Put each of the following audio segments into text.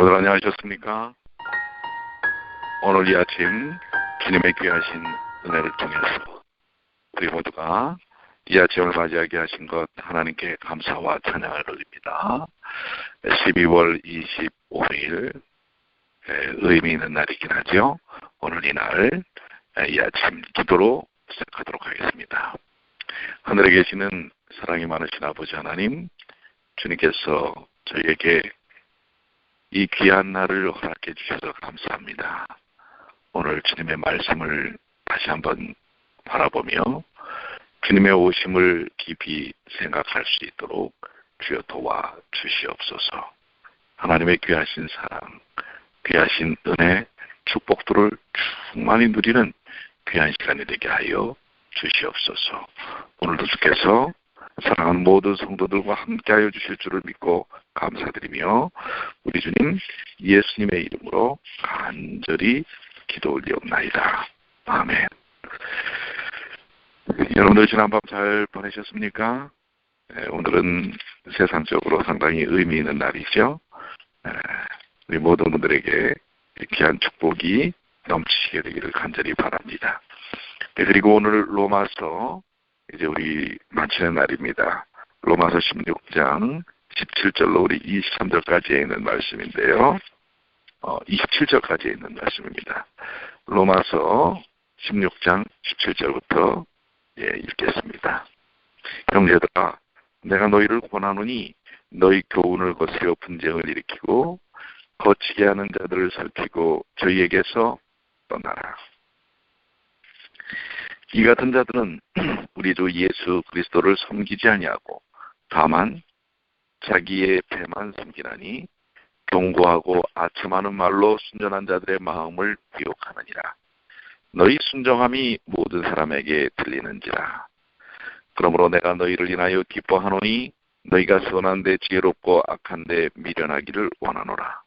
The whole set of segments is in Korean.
성도들 안녕하셨습니까? 오늘 이 아침 주님의 귀하신 은혜를 통해서 우리 모두가 이 아침을 맞이하게 하신 것 하나님께 감사와 찬양을 올립니다. 12월 25일 의미 있는 날이긴 하죠. 오늘 이날 이 아침 기도로 시작하도록 하겠습니다. 하늘에 계시는 사랑이 많으신 아버지 하나님, 주님께서 저희에게 이 귀한 날을 허락해 주셔서 감사합니다. 오늘 주님의 말씀을 다시 한번 바라보며 주님의 오심을 깊이 생각할 수 있도록 주여 도와 주시옵소서. 하나님의 귀하신 사랑, 귀하신 은혜, 축복들을 충만히 누리는 귀한 시간이 되게 하여 주시옵소서. 오늘도 주께서 사랑하는 모든 성도들과 함께하여 주실 줄을 믿고 감사드리며 우리 주님 예수님의 이름으로 간절히 기도 올리옵나이다. 아멘. 여러분들 지난밤 잘 보내셨습니까? 오늘은 세상적으로 상당히 의미 있는 날이죠. 우리 모든 분들에게 귀한 축복이 넘치게 되기를 간절히 바랍니다. 그리고 오늘 로마서 이제 우리 마치는 날입니다. 로마서 16장 17절로 우리 23절까지에 있는 말씀인데요. 27절까지에 있는 말씀입니다. 로마서 16장 17절부터 읽겠습니다. 형제들아, 내가 너희를 권하노니 너희 교훈을 거스려 분쟁을 일으키고 거치게 하는 자들을 살피고 저희에게서 떠나라. 이 같은 자들은 우리 주 예수 그리스도를 섬기지 아니하고 다만 자기의 배만 섬기나니 경고하고 아첨하는 말로 순전한 자들의 마음을 미혹하느니라. 너희 순정함이 모든 사람에게 들리는지라. 그러므로 내가 너희를 인하여 기뻐하노니 너희가 선한데 지혜롭고 악한데 미련하기를 원하노라.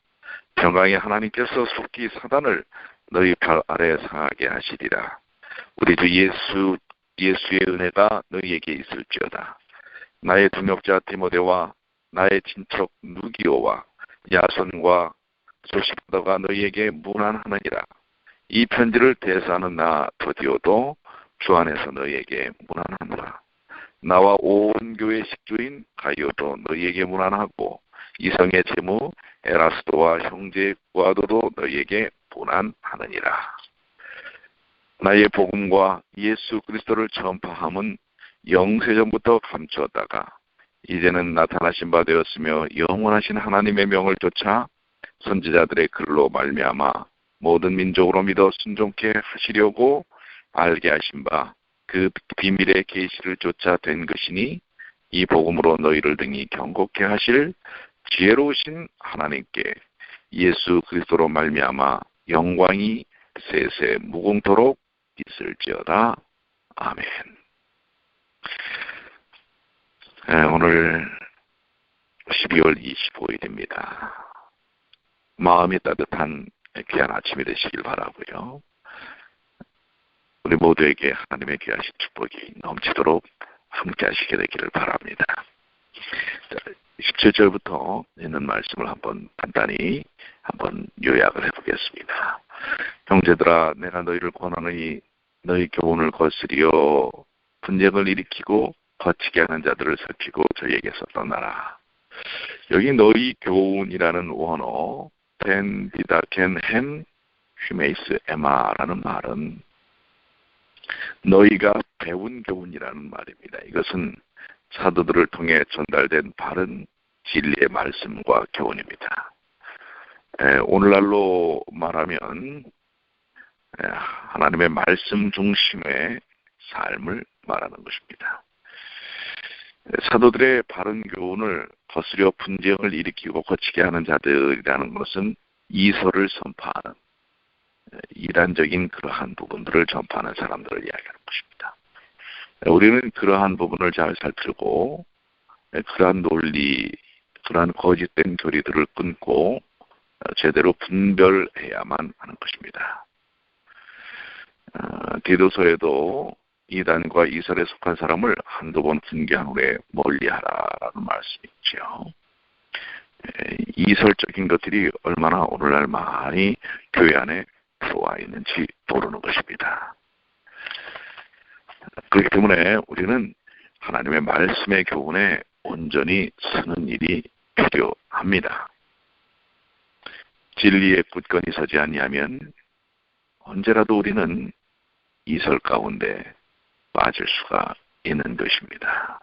평강의 하나님께서 속히 사단을 너희 발 아래 상하게 하시리라. 우리 주 예수의 은혜가 너희에게 있을지어다. 나의 동역자 디모데와 나의 친척 누기오와 야손과 소시파더가 너희에게 문안하느니라. 이 편지를 대사하는 나 도디오도 주 안에서 너희에게 문안하노라. 나와 온 교회 식주인 가이오도 너희에게 문안하고 이성의 제무 에라스도와 형제 구아도도 너희에게 문안하느니라. 나의 복음과 예수 그리스도를 전파함은 영세전부터 감추었다가 이제는 나타나신 바 되었으며 영원하신 하나님의 명을 쫓아 선지자들의 글로 말미암아 모든 민족으로 믿어 순종케 하시려고 알게 하신 바 그 비밀의 계시를 쫓아 된 것이니 이 복음으로 너희를 등이 경고케 하실 지혜로우신 하나님께 예수 그리스도로 말미암아 영광이 세세 무궁토록 있을지어다. 아멘. 오늘 12월 25일입니다. 마음이 따뜻한 귀한 아침이 되시길 바라고요. 우리 모두에게 하나님의 귀하신 축복이 넘치도록 함께 하시게 되기를 바랍니다. 17절부터 있는 말씀을 간단히 요약을 해보겠습니다. 형제들아, 내가 너희를 권하노니 너희 교훈을 거스리어 분쟁을 일으키고 거치게 하는 자들을 살피고 저희에게서 떠나라. 여기 너희 교훈이라는 원어 펜 비다켄 헨 휘메이스 에마라는 말은 너희가 배운 교훈이라는 말입니다. 이것은 사도들을 통해 전달된 바른 진리의 말씀과 교훈입니다. 오늘날로 말하면 하나님의 말씀 중심의 삶을 말하는 것입니다. 사도들의 바른 교훈을 거스려 분쟁을 일으키고 거치게 하는 자들이라는 것은 이설을 선포하는 이단적인 그러한 부분들을 전파하는 사람들을 이야기하는 것입니다. 우리는 그러한 부분을 잘 살피고 그러한 논리, 그러한 거짓된 교리들을 끊고 제대로 분별해야만 하는 것입니다. 디도서에도 이단과 이설에 속한 사람을 한두 번 분개한 후에 멀리하라라는 말씀이 있죠. 이설적인 것들이 얼마나 오늘날 많이 교회 안에 들어와 있는지 모르는 것입니다. 그렇기 때문에 우리는 하나님의 말씀의 교훈에 온전히 서는 일이 필요합니다. 진리에 굳건히 서지 아니하면 언제라도 우리는 이설 가운데 빠질 수가 있는 것입니다.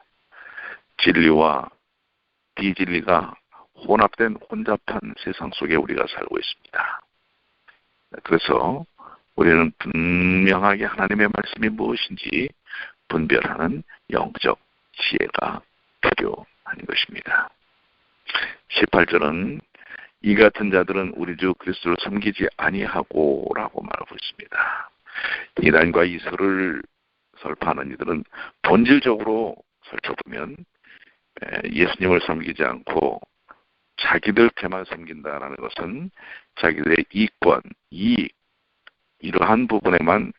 진리와 비진리가 혼합된 혼잡한 세상 속에 우리가 살고 있습니다. 그래서 우리는 분명하게 하나님의 말씀이 무엇인지 분별하는 영적 지혜가 필요한 것입니다. 18절은 이 같은 자들은 우리 주 그리스도를 섬기지 아니하고 라고 말하고 있습니다. 이단과 이설을 설파하는 이들은 본질적으로 살펴보면 예수님을 섬기지 않고 자기들께만 섬긴다라는 것은 자기들의 이권, 이익 이러한 부분에만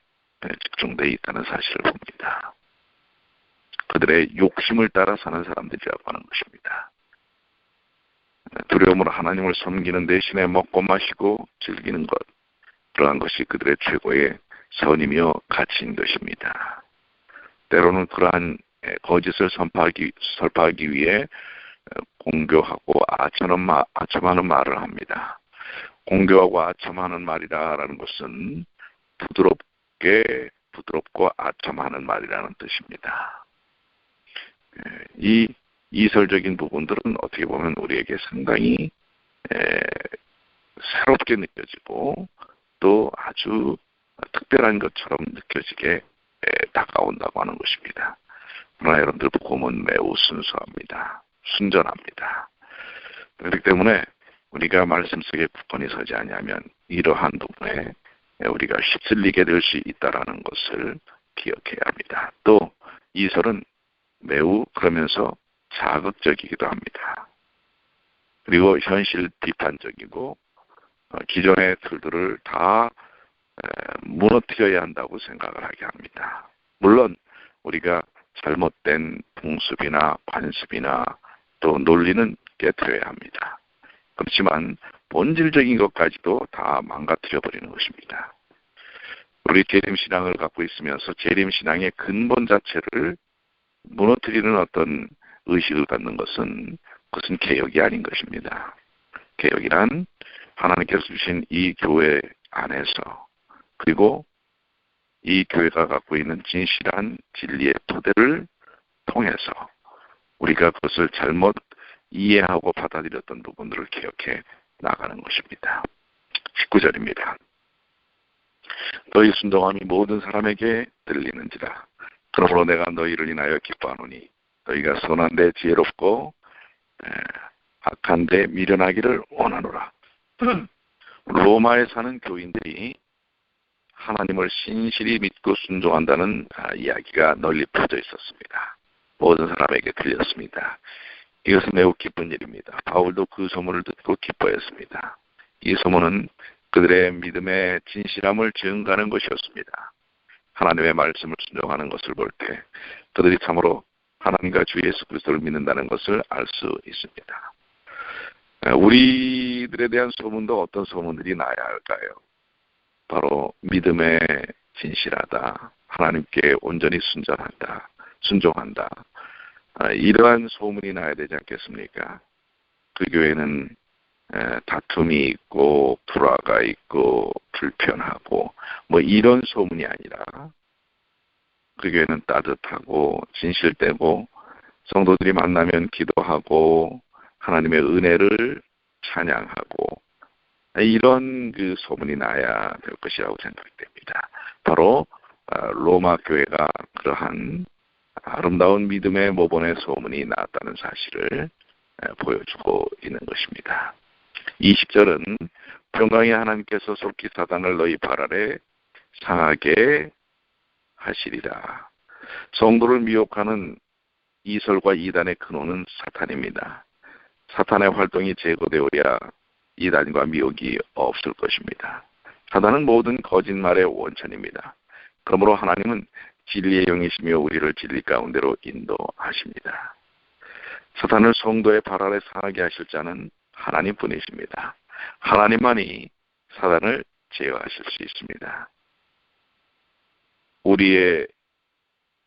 집중되어 있다는 사실을 봅니다. 그들의 욕심을 따라 사는 사람들이라고 하는 것입니다. 두려움으로 하나님을 섬기는 대신에 먹고 마시고 즐기는 것, 그러한 것이 그들의 최고의 선이며 가치인 것입니다. 때로는 그러한 거짓을 설파하기 위해 공교하고 아첨하는 말을 합니다. 공교하고 아첨하는 말이라는 것은 부드럽고 아첨하는 말이라는 뜻입니다. 이 이설적인 부분들은 어떻게 보면 우리에게 상당히 새롭게 느껴지고 또 아주 특별한 것처럼 느껴지게 다가온다고 하는 것입니다. 그러나 여러분들 복음은 매우 순수합니다. 순전합니다. 그렇기 때문에 우리가 말씀 속에 굳건히 서지 아니하면 이러한 부분에 우리가 휩쓸리게 될 수 있다는 것을 기억해야 합니다. 또 이설은 매우 그러면서 자극적이기도 합니다. 그리고 현실 비판적이고 기존의 틀들을 다 무너뜨려야 한다고 생각을 하게 합니다. 물론 우리가 잘못된 풍습이나 관습이나 또 논리는 깨트려야 합니다. 그렇지만 본질적인 것까지도 다 망가뜨려버리는 것입니다. 우리 재림신앙을 갖고 있으면서 재림신앙의 근본 자체를 무너뜨리는 어떤 의식을 갖는 것은 그것은 개혁이 아닌 것입니다. 개혁이란 하나님께서 주신 이 교회 안에서 그리고 이 교회가 갖고 있는 진실한 진리의 토대를 통해서 우리가 그것을 잘못 이해하고 받아들였던 부분들을 개혁해 나가는 것입니다. 19절입니다. 너희 순종함이 모든 사람에게 들리는지라. 그러므로 내가 너희를 인하여 기뻐하노니 너희가 선한데 지혜롭고 악한데 미련하기를 원하노라. 로마에 사는 교인들이 하나님을 신실히 믿고 순종한다는 이야기가 널리 퍼져 있었습니다. 모든 사람에게 들렸습니다. 이것은 매우 기쁜 일입니다. 바울도 그 소문을 듣고 기뻐했습니다. 이 소문은 그들의 믿음의 진실함을 증가하는 것이었습니다. 하나님의 말씀을 순종하는 것을 볼 때 그들이 참으로 하나님과 주 예수 그리스도를 믿는다는 것을 알 수 있습니다. 우리들에 대한 소문도 어떤 소문들이 나야 할까요? 바로 믿음에 진실하다, 하나님께 온전히 순종한다. 이러한 소문이 나야 되지 않겠습니까? 그 교회는 다툼이 있고 불화가 있고 불편하고 뭐 이런 소문이 아니라 그 교회는 따뜻하고 진실되고 성도들이 만나면 기도하고 하나님의 은혜를 찬양하고 이런 그 소문이 나야 될 것이라고 생각됩니다. 바로 로마 교회가 그러한 아름다운 믿음의 모본의 소문이 나왔다는 사실을 보여주고 있는 것입니다. 20절은 평강의 하나님께서 속히 사단을 너희 발 아래 상하게 하시리라. 성도를 미혹하는 이설과 이단의 근원은 사탄입니다. 사탄의 활동이 제거되어야 이단과 미혹이 없을 것입니다. 사단은 모든 거짓말의 원천입니다. 그러므로 하나님은 진리의 영이시며 우리를 진리 가운데로 인도하십니다. 사탄을 성도의 발 아래 상하게 하실 자는 하나님뿐이십니다. 하나님만이 사단을 제어하실 수 있습니다. 우리의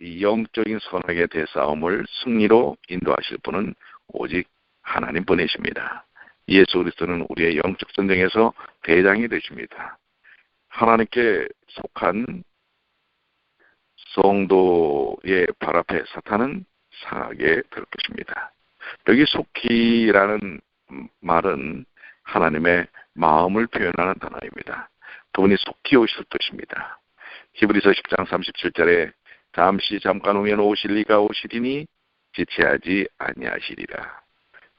이 영적인 선악의 대싸움을 승리로 인도하실 분은 오직 하나님뿐이십니다. 예수 그리스도는 우리의 영적 전쟁에서 대장이 되십니다. 하나님께 속한 성도의 발 앞에 사탄은 상하게 될 것입니다. 여기 속히라는 말은 하나님의 마음을 표현하는 단어입니다. 그분이 속히 오실 것입니다. 히브리서 10장 37절에 잠깐 후면 오실리가 오시리니 지체하지 아니하시리라.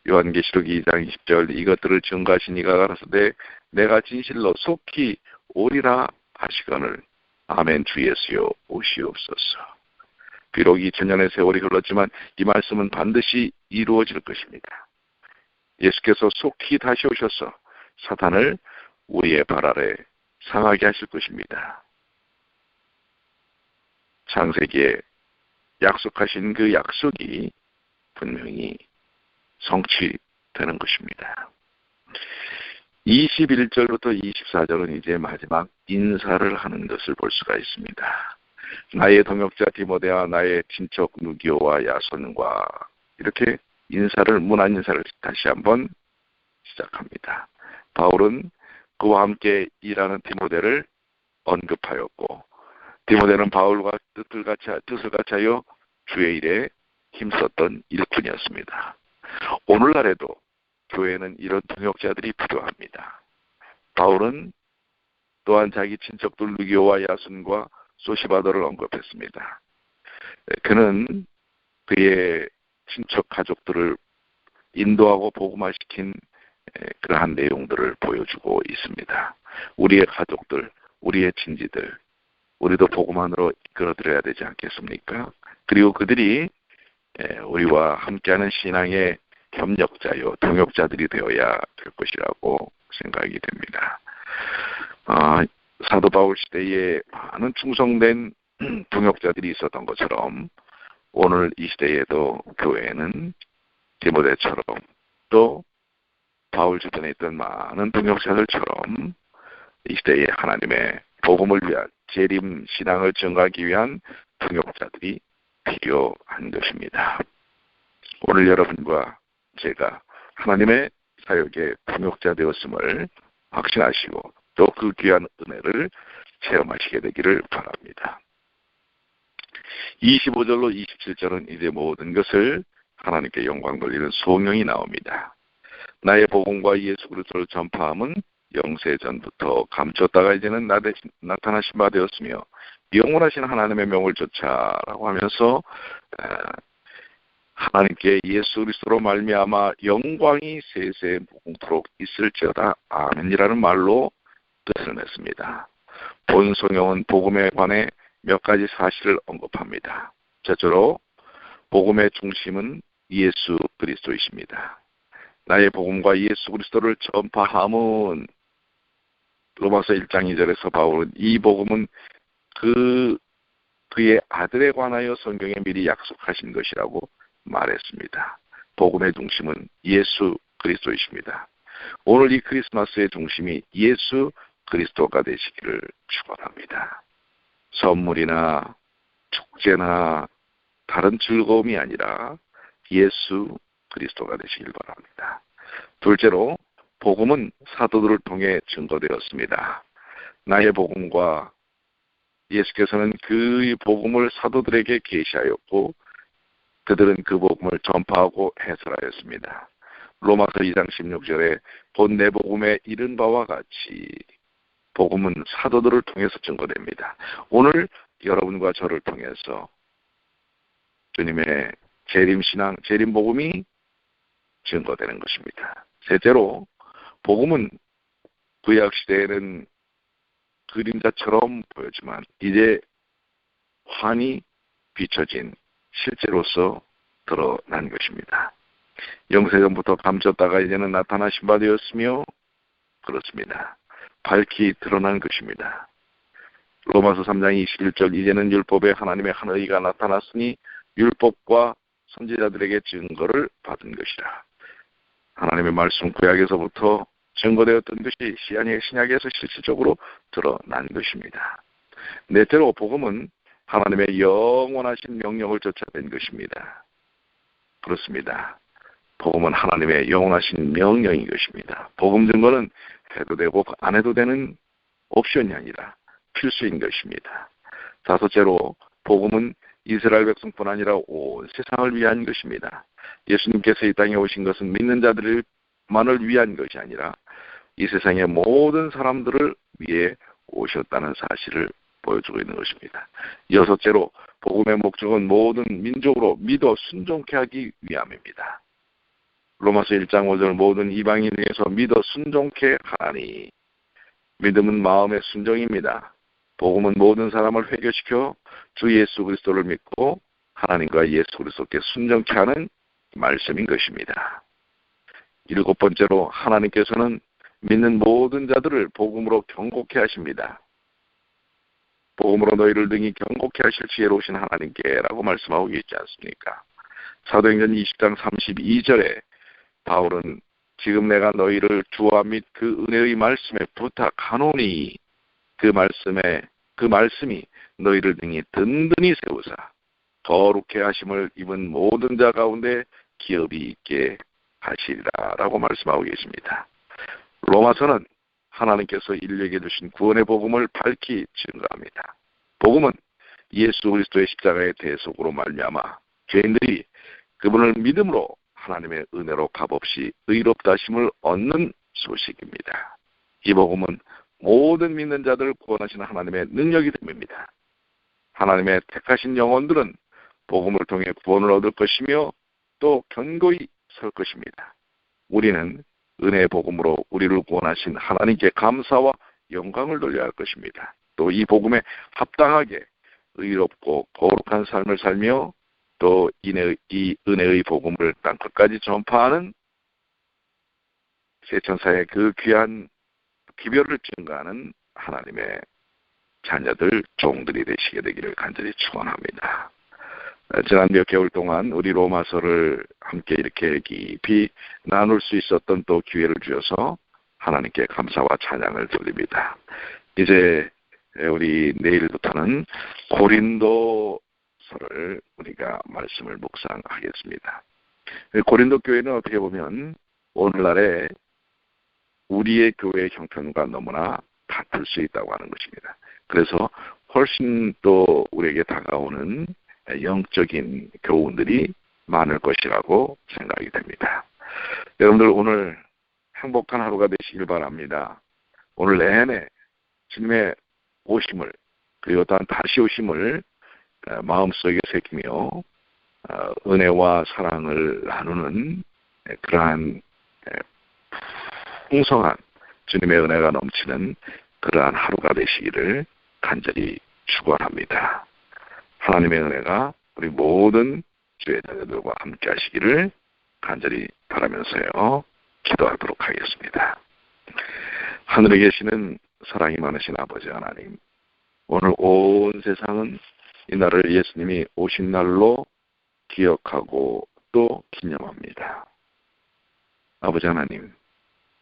요한계시록 2장 20절 이것들을 증거하신 이가 가라사대 내가 진실로 속히 오리라 하시거늘 아멘 주 예수여 오시옵소서. 비록 2000년의 세월이 흘렀지만 이 말씀은 반드시 이루어질 것입니다. 예수께서 속히 다시 오셔서 사탄을 우리의 발 아래 상하게 하실 것입니다. 창세기에 약속하신 그 약속이 분명히 성취되는 것입니다. 21절부터 24절은 이제 마지막 인사를 하는 것을 볼 수가 있습니다. 나의 동역자 디모데와 나의 친척 누기오와 야손과 이렇게 문안 인사를 다시 한번 시작합니다. 바울은 그와 함께 일하는 디모데를 언급하였고 디모데는 바울과 뜻을 같이 하여 주의 일에 힘썼던 일꾼이었습니다. 오늘날에도 교회는 이런 동역자들이 필요합니다. 바울은 또한 자기 친척들 누기오와 야순과 소시바더를 언급했습니다. 그는 그의 친척 가족들을 인도하고 복음화시킨 그러한 내용들을 보여주고 있습니다. 우리의 가족들, 우리의 친지들, 우리도 복음만으로 이끌어드려야 되지 않겠습니까? 그리고 그들이 우리와 함께하는 신앙의 협력자요, 동역자들이 되어야 될 것이라고 생각이 됩니다. 사도 바울 시대에 많은 충성된 동역자들이 있었던 것처럼 오늘 이 시대에도 교회에는 디모데처럼 또 바울 주변에 있던 많은 동역자들처럼 이 시대에 하나님의 복음을 위한 재림 신앙을 증가하기 위한 동역자들이 필요한 것입니다. 오늘 여러분과 제가 하나님의 사역의 동역자 되었음을 확신하시고 또 그 귀한 은혜를 체험하시게 되기를 바랍니다. 25절로 27절은 이제 모든 것을 하나님께 영광 돌리는 소명이 나옵니다. 나의 복음과 예수 그리스도를 전파함은 영세전부터 감췄다가 이제는 나타나신 바 되었으며 영원하신 하나님의 명을 좇아라고 하면서 하나님께 예수 그리스도로 말미암아 영광이 세세 무궁토록 있을지어다 아멘이라는 말로 뜻을 냈습니다. 본 성경은 복음에 관해 몇 가지 사실을 언급합니다. 첫째로 복음의 중심은 예수 그리스도이십니다. 나의 복음과 예수 그리스도를 전파함은 로마서 1장 2절에서 바울은 이 복음은 그의 아들에 관하여 성경에 미리 약속하신 것이라고 말했습니다. 복음의 중심은 예수 그리스도이십니다. 오늘 이 크리스마스의 중심이 예수 그리스도가 되시기를 축원합니다. 선물이나 축제나 다른 즐거움이 아니라 예수 그리스도가 되시길 바랍니다. 둘째로 복음은 사도들을 통해 증거되었습니다. 나의 복음과 예수께서는 그 복음을 사도들에게 계시하였고 그들은 그 복음을 전파하고 해설하였습니다. 로마서 2장 16절에 본 내 복음에 이른 바와 같이 복음은 사도들을 통해서 증거됩니다. 오늘 여러분과 저를 통해서 주님의 재림신앙, 재림복음이 증거되는 것입니다. 셋째로 복음은 구약시대에는 그림자처럼 보였지만 이제 환히 비춰진 실제로서 드러난 것입니다. 영세전부터 감췄다가 이제는 나타나신 바 되었으며 그렇습니다. 밝히 드러난 것입니다. 로마서 3장 21절 이제는 율법에 하나님의 한 의가 나타났으니 율법과 선지자들에게 증거를 받은 것이라. 하나님의 말씀 구약에서부터 증거되었던 것이 신약에서 실질적으로 드러난 것입니다. 넷째로 복음은 하나님의 영원하신 명령을 쫓아낸 것입니다. 그렇습니다. 복음은 하나님의 영원하신 명령인 것입니다. 복음 증거는 해도 되고 안 해도 되는 옵션이 아니라 필수인 것입니다. 다섯째로 복음은 이스라엘 백성뿐 아니라 온 세상을 위한 것입니다. 예수님께서 이 땅에 오신 것은 믿는 자들만을 위한 것이 아니라 이 세상의 모든 사람들을 위해 오셨다는 사실을 보여주고 있는 것입니다. 여섯째로 복음의 목적은 모든 민족으로 믿어 순종케 하기 위함입니다. 로마서 1장 5절 모든 이방인 위해서 믿어 순종케 하니, 믿음은 마음의 순종입니다. 복음은 모든 사람을 회개시켜 주 예수 그리스도를 믿고 하나님과 예수 그리스도께 순종케 하는 말씀인 것입니다. 일곱 번째로 하나님께서는 믿는 모든 자들을 복음으로 경고케 하십니다. 복음으로 너희를 능히 경고케 하실 지혜로우신 하나님께라고 말씀하고 있지 않습니까? 사도행전 20장 32절에 바울은 지금 내가 너희를 주와 및 그 은혜의 말씀에 부탁하노니 그 말씀이 너희를 등이 든든히 세우사 거룩해 하심을 입은 모든 자 가운데 기업이 있게 하시리라라고 말씀하고 계십니다. 로마서는 하나님께서 인류에게 주신 구원의 복음을 밝히 증거합니다. 복음은 예수 그리스도의 십자가의 대속으로 말미암아 죄인들이 그분을 믿음으로 하나님의 은혜로 값없이 의롭다 하심을 얻는 소식입니다. 이 복음은 모든 믿는 자들을 구원하시는 하나님의 능력이 됩니다. 하나님의 택하신 영혼들은 복음을 통해 구원을 얻을 것이며 또 견고히 설 것입니다. 우리는 은혜의 복음으로 우리를 구원하신 하나님께 감사와 영광을 돌려야 할 것입니다. 또 이 복음에 합당하게 의롭고 거룩한 삶을 살며 또 이 은혜의 복음을 땅끝까지 전파하는 세천사의 그 귀한 기별을 증거하는 하나님의 자녀들, 종들이 되시게 되기를 간절히 축원합니다. 지난 몇 개월 동안 우리 로마서를 함께 이렇게 깊이 나눌 수 있었던 또 기회를 주셔서 하나님께 감사와 찬양을 돌립니다. 이제 우리 내일부터는 고린도서를 우리가 말씀을 묵상하겠습니다. 고린도 교회는 어떻게 보면 오늘날의 우리의 교회의 형편과 너무나 같을 수 있다고 하는 것입니다. 그래서 훨씬 또 우리에게 다가오는 영적인 교훈들이 많을 것이라고 생각이 됩니다. 여러분들 오늘 행복한 하루가 되시길 바랍니다. 오늘 내내 주님의 오심을 그리고 또한 다시 오심을 마음속에 새기며 은혜와 사랑을 나누는 그러한 풍성한 주님의 은혜가 넘치는 그러한 하루가 되시기를 간절히 축원합니다. 하나님의 은혜가 우리 모든 주의 자녀들과 함께 하시기를 간절히 바라면서요. 기도하도록 하겠습니다. 하늘에 계시는 사랑이 많으신 아버지 하나님, 오늘 온 세상은 이 날을 예수님이 오신 날로 기억하고 또 기념합니다. 아버지 하나님,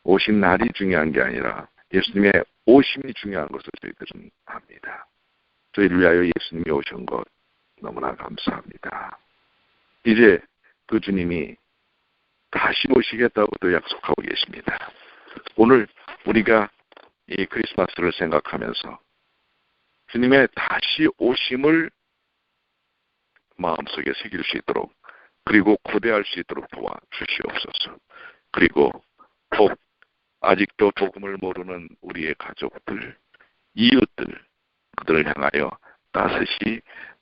오신 날이 중요한 게 아니라 예수님의 오심이 중요한 것을 저희들은 압니다. 저희를 위하여 예수님이 오신 것 너무나 감사합니다. 이제 그 주님이 다시 오시겠다고 또 약속하고 계십니다. 오늘 우리가 이 크리스마스를 생각하면서 주님의 다시 오심을 마음속에 새길 수 있도록 그리고 고대할 수 있도록 도와주시옵소서. 그리고 꼭 아직도 복음을 모르는 우리의 가족들, 이웃들, 그들을 향하여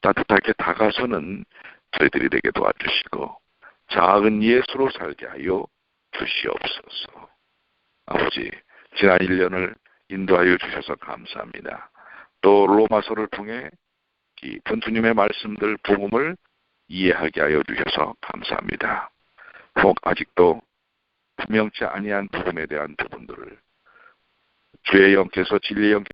따뜻하게 다가서는 저희들이 되게 도와주시고 작은 예수로 살게 하여 주시옵소서. 아버지, 지난 1년을 인도하여 주셔서 감사합니다. 또 로마서를 통해 깊은 주님의 말씀들, 복음을 이해하게 하여 주셔서 감사합니다. 혹 아직도 분명치 아니한 복음에 대한 부분들을 주의 영께서 진리의 영께서